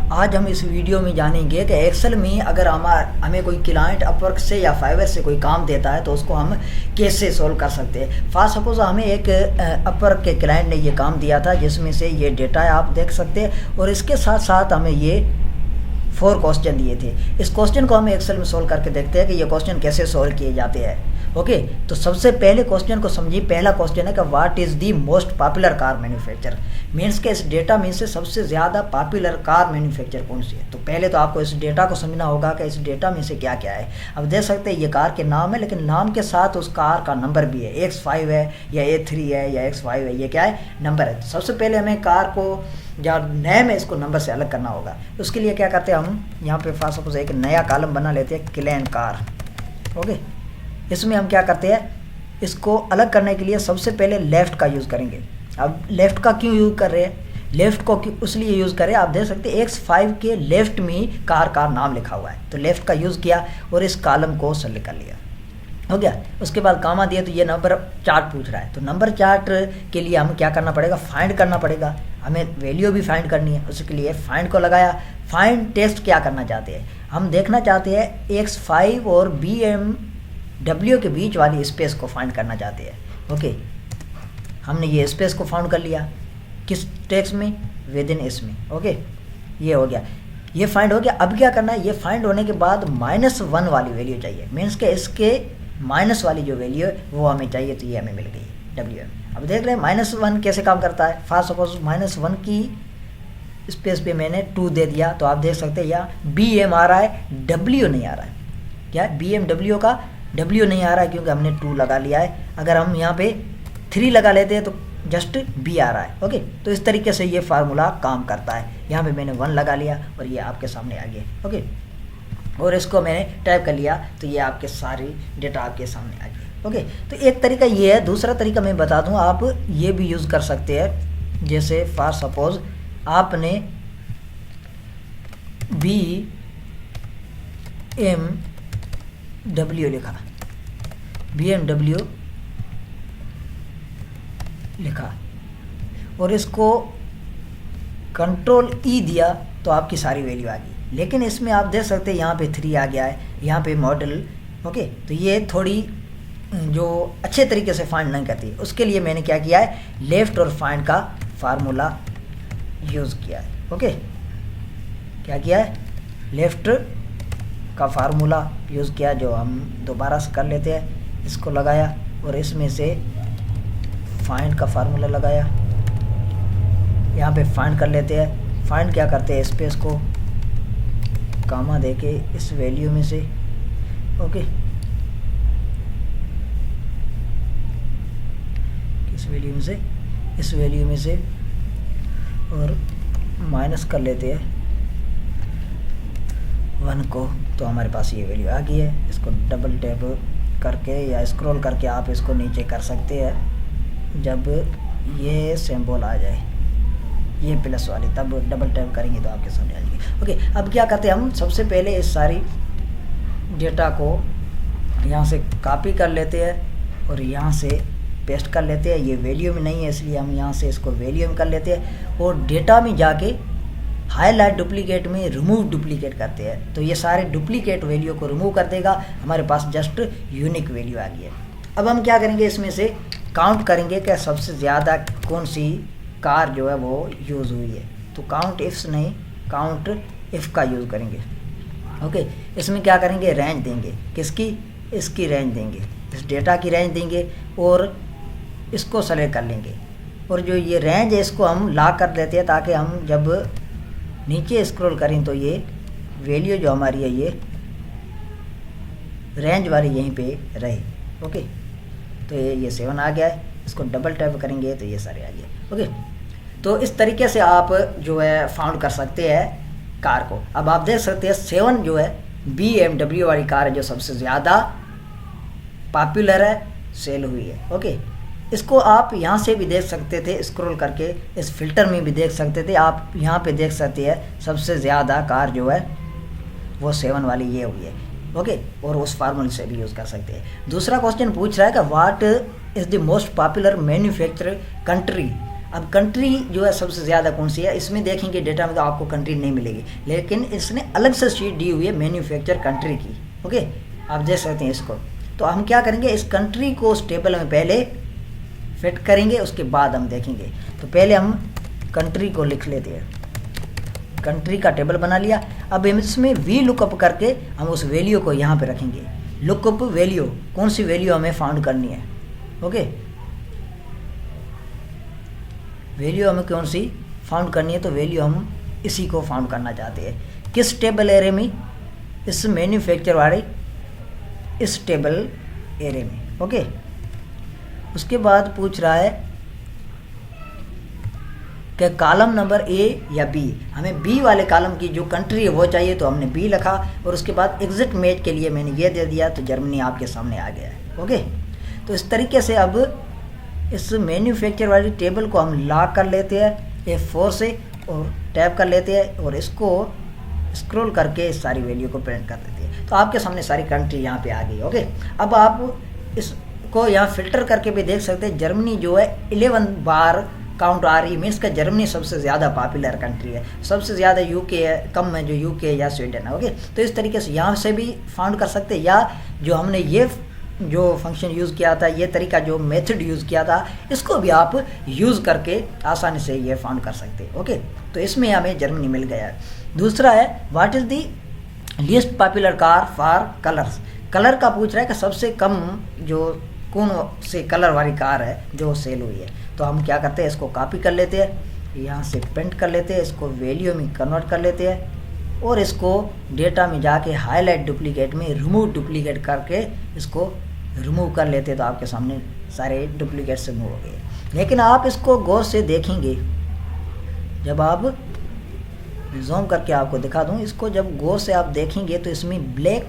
आज हम इस वीडियो में जानेंगे कि एक्सेल में अगर हमें कोई क्लाइंट अपवर्क से या फाइवर से कोई काम देता है तो उसको हम कैसे सोल्व कर सकते हैं। फॉर सपोज हमें एक अपवर्क के क्लाइंट ने ये काम दिया था जिसमें से ये डेटा है आप देख सकते हैं, और इसके साथ साथ हमें ये 4 क्वेश्चन दिए थे। इस क्वेश्चन को हम एक्सेल में सोल्व करके देखते हैं कि ये क्वेश्चन कैसे सोल्व किए जाते हैं। ओके, तो सबसे पहले क्वेश्चन को समझिए। पहला क्वेश्चन है कि what is the most popular car manufacture, means के इस डेटा में से सबसे ज़्यादा पॉपुलर कार मैन्युफैक्चर कौन सी है। तो पहले तो आपको इस डेटा को समझना होगा कि इस डेटा में से क्या क्या है। अब देख सकते हैं ये कार के नाम है, लेकिन नाम के साथ उस कार का नंबर भी है, X5 है या A3 है या X5 है, ये क्या है, नंबर है। सबसे पहले हमें कार को या नेम है इसको नंबर से अलग करना होगा। उसके लिए क्या करते हैं, हम यहाँ पे फॉर सपोज एक नया कॉलम बना लेते हैं, क्लैन कार। ओके, इसमें हम क्या करते हैं, इसको अलग करने के लिए सबसे पहले लेफ़्ट का यूज़ करेंगे। अब लेफ़्ट का क्यों यूज़ कर रहे हैं, लेफ़्ट को उसलिए यूज़ करें, आप देख सकते हैं X5 के लेफ़्ट में कार का नाम लिखा हुआ है, तो लेफ़्ट का यूज़ किया और इस कॉलम को सेलेक्ट कर लिया। हो गया। उसके बाद कामा दिया तो ये नंबर चार्ट पूछ रहा है, तो नंबर चार्ट के लिए हमें क्या करना पड़ेगा, फाइंड करना पड़ेगा। हमें वैल्यू भी फाइंड करनी है, उसके लिए फाइंड को लगाया। फाइंड टेस्ट क्या करना चाहते हैं, हम देखना चाहते हैं X5 और BMW के बीच वाली स्पेस को फाइंड करना चाहते हैं। ओके, हमने ये स्पेस को फाइंड कर लिया, किस टेक्स्ट में, विद इन इसमें। ओके, ये हो गया, ये फाइंड हो गया। अब क्या करना है, ये फाइंड होने के बाद -1 वाली वैल्यू चाहिए, मीन्स के इसके माइनस वाली जो वैल्यू है वो हमें चाहिए, तो ये हमें मिल गई WM। अब देख रहे हैं -1 कैसे काम करता है। फॉर सपोज -1 की स्पेस पे मैंने 2 दे दिया, तो आप देख सकते हैं यहाँ BM आ रहा है, W नहीं आ रहा है। क्या BMW का W नहीं आ रहा है क्योंकि हमने 2 लगा लिया है। अगर हम यहाँ पे 3 लगा लेते हैं तो जस्ट B आ रहा है। ओके, तो इस तरीके से ये फार्मूला काम करता है। यहाँ पे मैंने 1 लगा लिया और ये आपके सामने आ गया। ओके, और इसको मैंने टाइप कर लिया तो ये आपके सारी डेटा आपके सामने आ गई। ओके, तो एक तरीका ये है। दूसरा तरीका मैं बता दूं, आप ये भी यूज़ कर सकते हैं। जैसे फॉर सपोज आपने BMW लिखा, BMW लिखा और इसको Ctrl E दिया तो आपकी सारी वैल्यू आ गई। लेकिन इसमें आप देख सकते हैं यहाँ पे 3 आ गया है, यहाँ पे मॉडल। ओके, तो ये थोड़ी जो अच्छे तरीके से फाइंड नहीं करती, उसके लिए मैंने क्या किया है, लेफ़्ट और फाइंड का फार्मूला यूज़ किया है। ओके, क्या किया है, लेफ़्ट का फार्मूला यूज़ किया, जो हम दोबारा से कर लेते हैं। इसको लगाया और इसमें से फाइंड का फार्मूला लगाया, यहाँ पे फाइंड कर लेते हैं। फाइंड क्या करते हैं, स्पेस को कामा देके इस वैल्यू में से, ओके, किस वैल्यू में से, इस वैल्यू में से, और माइनस कर लेते हैं 1 को, तो हमारे पास ये वैल्यू आ गई है। इसको डबल टैप करके या स्क्रॉल करके आप इसको नीचे कर सकते हैं। जब ये सिंबल आ जाए, ये प्लस वाली, तब डबल टैप करेंगे तो आपके सामने आ जाएगी। ओके, अब क्या करते हैं, हम सबसे पहले इस सारी डेटा को यहाँ से कॉपी कर लेते हैं और यहाँ से पेस्ट कर लेते हैं। ये वैल्यू में नहीं है इसलिए हम यहाँ से इसको वैल्यू में कर लेते हैं और डेटा में जाके हाईलाइट डुप्लीकेट में रिमूव डुप्लीकेट करते हैं, तो ये सारे डुप्लीकेट वैल्यू को रिमूव कर देगा। हमारे पास जस्ट यूनिक वैल्यू आ गई है। अब हम क्या करेंगे, इसमें से काउंट करेंगे कि सबसे ज़्यादा कौन सी कार जो है वो यूज़ हुई है। तो काउंट इफ्स नहीं, काउंट इफ़ का यूज़ करेंगे। ओके, इसमें क्या करेंगे, रेंज देंगे, किसकी, इसकी रेंज देंगे, इस डेटा की रेंज देंगे और इसको सेलेक्ट कर लेंगे। और जो ये रेंज है इसको हम लॉक कर देते हैं ताकि हम जब नीचे स्क्रॉल करें तो ये वैल्यू जो हमारी है ये रेंज वाली यहीं पे रहे। ओके, तो ये 7 आ गया है। इसको डबल टैप करेंगे तो ये सारे आ गए। ओके, तो इस तरीके से आप जो है फाउंड कर सकते हैं कार को। अब आप देख सकते हैं 7 जो है BMW वाली कार है जो सबसे ज़्यादा पॉपुलर है, सेल हुई है। ओके, इसको आप यहाँ से भी देख सकते थे, स्क्रॉल करके इस फिल्टर में भी देख सकते थे। आप यहाँ पे देख सकते हैं सबसे ज़्यादा कार जो है वो 7 वाली ये हुई है। ओके, और उस फार्मूले से भी यूज़ कर सकते हैं। दूसरा क्वेश्चन पूछ रहा है कि what is the most popular manufacture country अब कंट्री जो है सबसे ज़्यादा कौन सी है, इसमें देखेंगे डेटा में तो आपको कंट्री नहीं मिलेगी, लेकिन इसने अलग से शीट दी हुई है मैन्युफैक्चर कंट्री की। ओके, आप देख सकते हैं इसको। तो हम क्या करेंगे, इस कंट्री को उस टेबल में पहले फिट करेंगे, उसके बाद हम देखेंगे। तो पहले हम कंट्री को लिख लेते हैं, कंट्री का टेबल बना लिया। अब हम इसमें वी लुकअप करके हम उस वैल्यू को यहाँ पे रखेंगे। लुकअप वैल्यू, कौन सी वैल्यू हमें फाउंड करनी है। ओके, वैल्यू हमें कौन सी फाउंड करनी है, तो वैल्यू हम इसी को फाउंड करना चाहते हैं। किस टेबल एरे में, इस मैन्युफैक्चर वाले इस टेबल एरे में। ओके, उसके बाद पूछ रहा है कि कॉलम नंबर ए या बी, हमें बी वाले कॉलम की जो कंट्री है वो चाहिए, तो हमने बी लिखा और उसके बाद एग्जिट मैच के लिए मैंने ये दे दिया, तो जर्मनी आपके सामने आ गया है। ओके, तो इस तरीके से अब इस मैन्युफैक्चर वाली टेबल को हम लॉक कर लेते हैं F4 से और टैप कर लेते हैं और इसको स्क्रॉल करके इस सारी वैल्यू को प्रिंट कर देते हैं। तो आपके सामने सारी कंट्री यहाँ पे आ गई। ओके, अब आप इसको यहाँ फिल्टर करके भी देख सकते हैं, जर्मनी जो है 11 बार काउंट आ रही, मीन्स का जर्मनी सबसे ज़्यादा पॉपुलर कंट्री है, सबसे ज़्यादा यूके है, कम है जो यूके या स्वीडन है। ओके, तो इस तरीके से यहाँ से भी फाउंड कर सकते हैं, या जो हमने ये जो फंक्शन यूज़ किया था, ये तरीका जो मेथड यूज़ किया था, इसको भी आप यूज़ करके आसानी से ये फाउंड कर सकते हैं। ओके, तो इसमें हमें जर्मनी मिल गया है। दूसरा है what is the least popular car for colours. Colour का पूछ रहा है कि सबसे कम जो कौन से कलर वाली कार है जो सेल हुई है। तो हम क्या करते हैं, इसको कॉपी कर लेते हैं, यहाँ से प्रिंट कर लेते हैं, इसको वैल्यू में कन्वर्ट कर लेते हैं और इसको डेटा में जाके हाईलाइट डुप्लीकेट में रिमूव डुप्लीकेट करके इसको रिमूव कर लेते हैं। तो आपके सामने सारे डुप्लीकेट से रिमूव हो गए। लेकिन आप इसको गौर से देखेंगे, जब आप जूम करके आपको दिखा दूँ, इसको जब गौर से आप देखेंगे तो इसमें ब्लैक,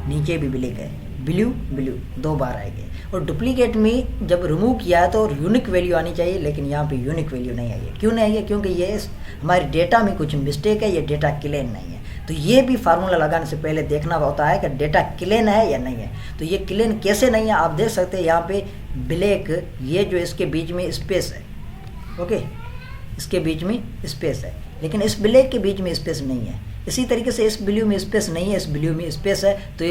नीचे भी ब्लैक है, ब्लू ब्लू 2 बार आएंगे। और डुप्लीकेट में जब रिमूव किया है तो यूनिक वैल्यू आनी चाहिए, लेकिन यहाँ पे यूनिक वैल्यू नहीं आई है। क्यों नहीं आई है, क्योंकि ये हमारे डेटा में कुछ मिस्टेक है, ये डेटा क्लीन नहीं है। तो ये भी फार्मूला लगाने से पहले देखना होता है कि डेटा क्लीन है या नहीं है। तो ये क्लीन कैसे नहीं है, आप देख सकते हैं यहाँ पे ब्लैक, ये जो इसके बीच में स्पेस है। ओके, इसके बीच में स्पेस है, लेकिन इस ब्लैक के बीच में स्पेस नहीं है। इसी तरीके से इस ब्लू में स्पेस नहीं है, इस ब्लू में स्पेस है। तो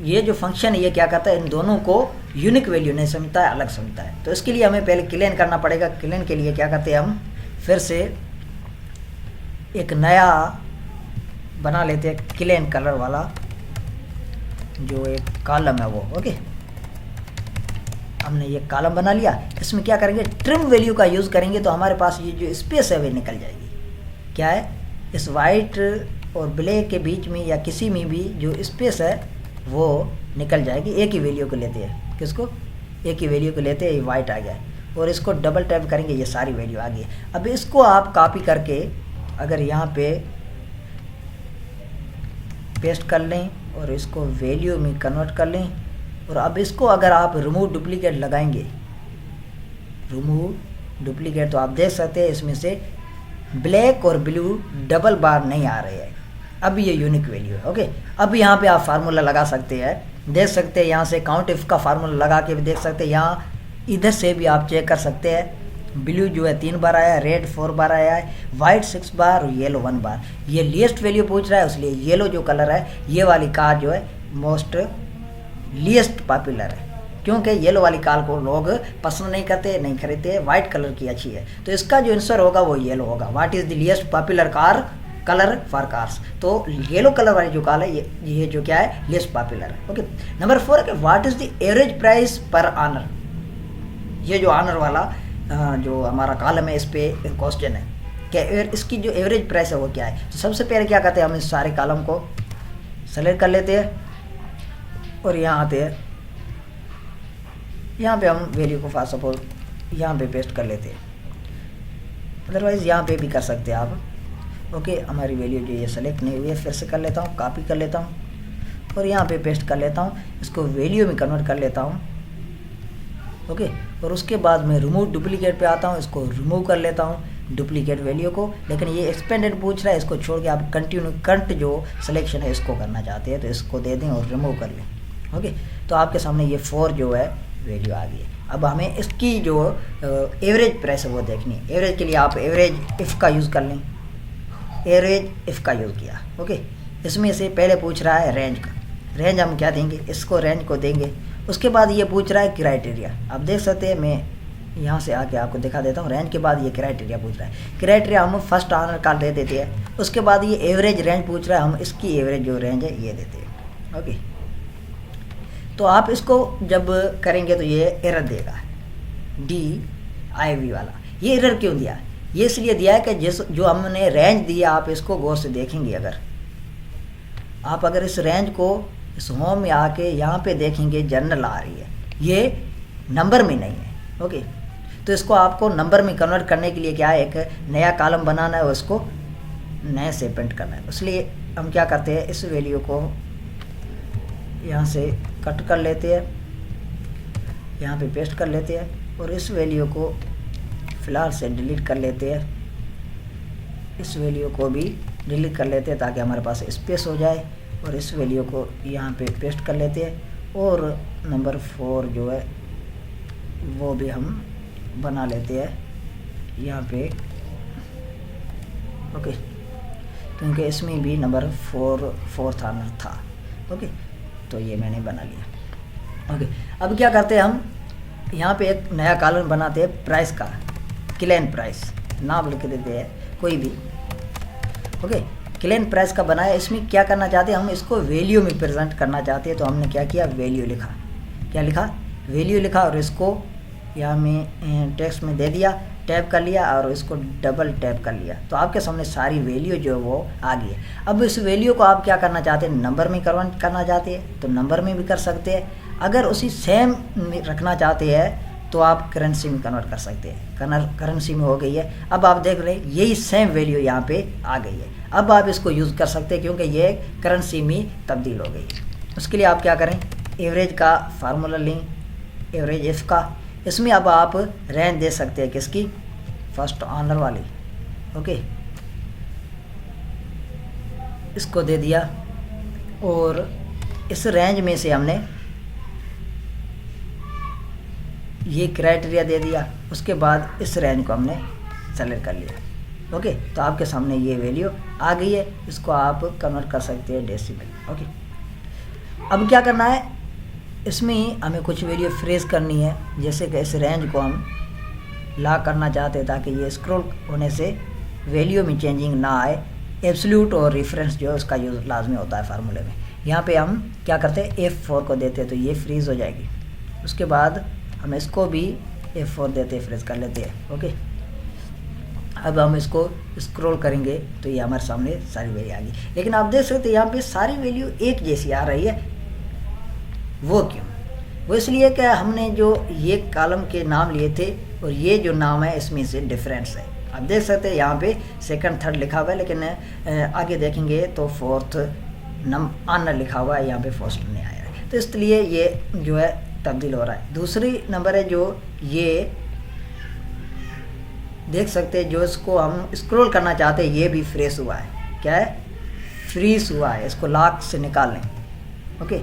ये जो फंक्शन है ये क्या करता है, इन दोनों को यूनिक वैल्यू नहीं समझता है, अलग समझता है। तो इसके लिए हमें पहले क्लीन करना पड़ेगा। क्लीन के लिए क्या करते हैं, हम फिर से एक नया बना लेते हैं क्लीन कलर वाला जो एक कॉलम है वो। ओके, हमने ये कॉलम बना लिया। इसमें क्या करेंगे, ट्रिम वैल्यू का यूज़ करेंगे, तो हमारे पास ये जो स्पेस है वो निकल जाएगी। क्या है, इस वाइट और ब्लैक के बीच में या किसी में भी जो स्पेस है वो निकल जाएगी। एक ही वैल्यू को लेते हैं, किसको, एक ही वैल्यू को लेते हैं, ये वाइट आ गया और इसको डबल टैप करेंगे, ये सारी वैल्यू आ गई। अब इसको आप कॉपी करके अगर यहाँ पे पेस्ट कर लें और इसको वैल्यू में कन्वर्ट कर लें, और अब इसको अगर आप रिमूव डुप्लीकेट लगाएंगे, रिमूव डुप्लीकेट, तो आप देख सकते हैं इसमें से ब्लैक और ब्लू डबल बार नहीं आ रहे हैं। अब ये यूनिक वैल्यू है। ओके, अब यहाँ पे आप फार्मूला लगा सकते हैं, देख सकते हैं यहाँ से काउंट इफ का फार्मूला लगा के भी देख सकते हैं। यहाँ इधर से भी आप चेक कर सकते हैं, ब्लू जो है 3 बार आया है, रेड 4 बार आया है, वाइट 6 बार और येलो 1 बार। ये लीस्ट वैल्यू पूछ रहा है, इसलिए येलो जो कलर है ये वाली कार जो है मोस्ट लीस्ट पॉपुलर है, क्योंकि येलो वाली कार को लोग पसंद नहीं करते, नहीं खरीदते, वाइट कलर की अच्छी है। तो इसका जो आंसर होगा वो येलो होगा। What is the least popular car colour for cars. तो येलो कलर वाली जो कार है ये जो क्या है, लीस्ट पॉपुलर है। ओके, नंबर 4 है what is the average price पर ऑनर। ये जो ऑनर वाला जो हमारा कॉलम है, इस पे क्वेश्चन है कि इसकी जो एवरेज प्राइस है वो क्या है। तो सबसे पहले क्या करते हैं, हम इस सारे कॉलम को सेलेक्ट कर लेते हैं और यहाँ आते हैं, यहाँ पे हम वैल्यू को फॉर सपोज यहाँ पे पेस्ट कर लेते हैं, अदरवाइज़ यहाँ पे भी कर सकते हैं आप। ओके, हमारी वैल्यू जो ये सेलेक्ट नहीं हुई है, फिर से कर लेता हूँ, कॉपी कर लेता हूँ और यहाँ पे पेस्ट कर लेता हूँ, इसको वैल्यू में कन्वर्ट कर लेता हूँ। ओके, और उसके बाद मैं रिमूव डुप्लीकेट पे आता हूँ, इसको रिमूव कर लेता हूँ डुप्लीकेट वैल्यू को। लेकिन ये एक्सपेंडेड पूछ रहा है, इसको छोड़ के आप कंटिन्यू करंट जो सिलेक्शन है इसको करना चाहते हैं तो इसको दे दें और रिमूव कर लें। ओके, तो आपके सामने ये 4 जो है वैल्यू आ गई है। अब हमें इसकी जो एवरेज प्राइस है वो देखनी है। एवरेज के लिए आप एवरेज इफ़ का यूज़ कर लें। एवरेज इफ़ का यूज़ किया, ओके। इसमें से पहले पूछ रहा है रेंज का। रेंज हम क्या देंगे, इसको रेंज को देंगे। उसके बाद ये पूछ रहा है क्राइटेरिया। आप देख सकते हैं, मैं यहाँ से आके आपको दिखा देता हूँ। रेंज के बाद ये क्राइटेरिया पूछ रहा है। क्राइटेरिया हम फर्स्ट ऑनर कार्ड दे देते हैं। उसके बाद ये एवरेज रेंज पूछ रहा है, हम इसकी एवरेज जो रेंज है ये देते हैं, ओके। तो आप इसको जब करेंगे तो ये एरर देगा, DIV वाला। ये एरर क्यों दिया, ये इसलिए दिया है कि जो हमने रेंज दिया, आप इसको गौर से देखेंगे। अगर इस रेंज को इस होम में आके यहाँ पे देखेंगे, जनरल आ रही है, ये नंबर में नहीं है, ओके। तो इसको आपको नंबर में कन्वर्ट करने के लिए क्या है, एक नया कॉलम बनाना है और उसको नए से प्रिंट करना है। इसलिए हम क्या करते हैं, इस वैल्यू को यहाँ से कट कर लेते हैं, यहाँ पे पेस्ट कर लेते हैं और इस वैल्यू को फ़िलहाल से डिलीट कर लेते हैं। इस वैल्यू को भी डिलीट कर लेते हैं ताकि हमारे पास स्पेस हो जाए, और इस वैल्यू को यहाँ पे पेस्ट कर लेते हैं और नंबर 4 जो है वो भी हम बना लेते हैं यहाँ पे, ओके। क्योंकि इसमें भी नंबर 4th ऑनर था, ओके। तो ये मैंने बना लिया, ओके। अब क्या करते हैं, हम यहाँ पे एक नया कॉलम बनाते हैं प्राइस का, क्लेम प्राइस नाम लिख देते हैं कोई भी, ओके। क्लेम प्राइस का बनाया। इसमें क्या करना चाहते हैं, हम इसको वैल्यू में प्रेजेंट करना चाहते हैं। तो हमने क्या किया, वैल्यू लिखा। क्या लिखा, वैल्यू लिखा और इसको यहाँ में टेक्स्ट में दे दिया, टैप कर लिया और इसको डबल टैप कर लिया। तो आपके सामने सारी वैल्यू जो है वो आ गई है। अब इस वैल्यू को आप क्या करना चाहते हैं, नंबर में कन्वर्ट करना चाहते हैं तो नंबर में भी कर सकते हैं। अगर उसी सेम में रखना चाहते हैं तो आप करेंसी में कन्वर्ट कर सकते हैं। करेंसी में हो गई है। अब आप देख रहे हैं यही सेम वैल्यू यहाँ पे आ गई है। अब आप इसको यूज़ कर सकते हैं क्योंकि ये करेंसी में तब्दील हो गई है। उसके लिए आप क्या करें, एवरेज का फार्मूला लें, एवरेज इफ का। इसमें अब आप रेंज दे सकते हैं, किसकी, फर्स्ट ऑनर वाली, ओके। इसको दे दिया और इस रेंज में से हमने ये क्राइटेरिया दे दिया। उसके बाद इस रेंज को हमने सेलेक्ट कर लिया, ओके। तो आपके सामने ये वैल्यू आ गई है। इसको आप कन्वर्ट कर सकते हैं डेसिमल, ओके। अब क्या करना है, इसमें हमें कुछ वैल्यू फ्रेज करनी है। जैसे कि इस रेंज को हम लॉक करना चाहते हैं ताकि ये स्क्रॉल होने से वैल्यू में चेंजिंग ना आए। एब्सोल्यूट और रेफरेंस जो है उसका यूज़ लाजमी होता है फार्मूले में। यहाँ पे हम क्या करते हैं, F4 को देते हैं तो ये फ्रीज हो जाएगी। उसके बाद हम इसको भी F4 देते हैं, फ्रीज कर लेते हैं, ओके। अब हम इसको स्क्रॉल करेंगे तो ये हमारे सामने सारी वैल्यू आ गई। लेकिन आप देख सकते हैं यहाँ पे सारी वैल्यू एक जैसी आ रही है। वो क्यों, वो इसलिए कि हमने जो ये कॉलम के नाम लिए थे और ये जो नाम है इसमें से डिफरेंस है। आप देख सकते हैं यहाँ पे सेकंड थर्ड लिखा हुआ है, लेकिन आगे देखेंगे तो 4th ऑनर लिखा हुआ है, यहाँ पे फर्स्ट नहीं आया है। तो इसलिए ये जो है तब्दील हो रहा है। दूसरी नंबर है जो ये देख सकते हैं, जो इसको हम स्क्रॉल करना चाहते हैं ये भी फ्रेश हुआ है। क्या है, फ्रीज हुआ है। इसको लॉक से निकाल लें, ओके।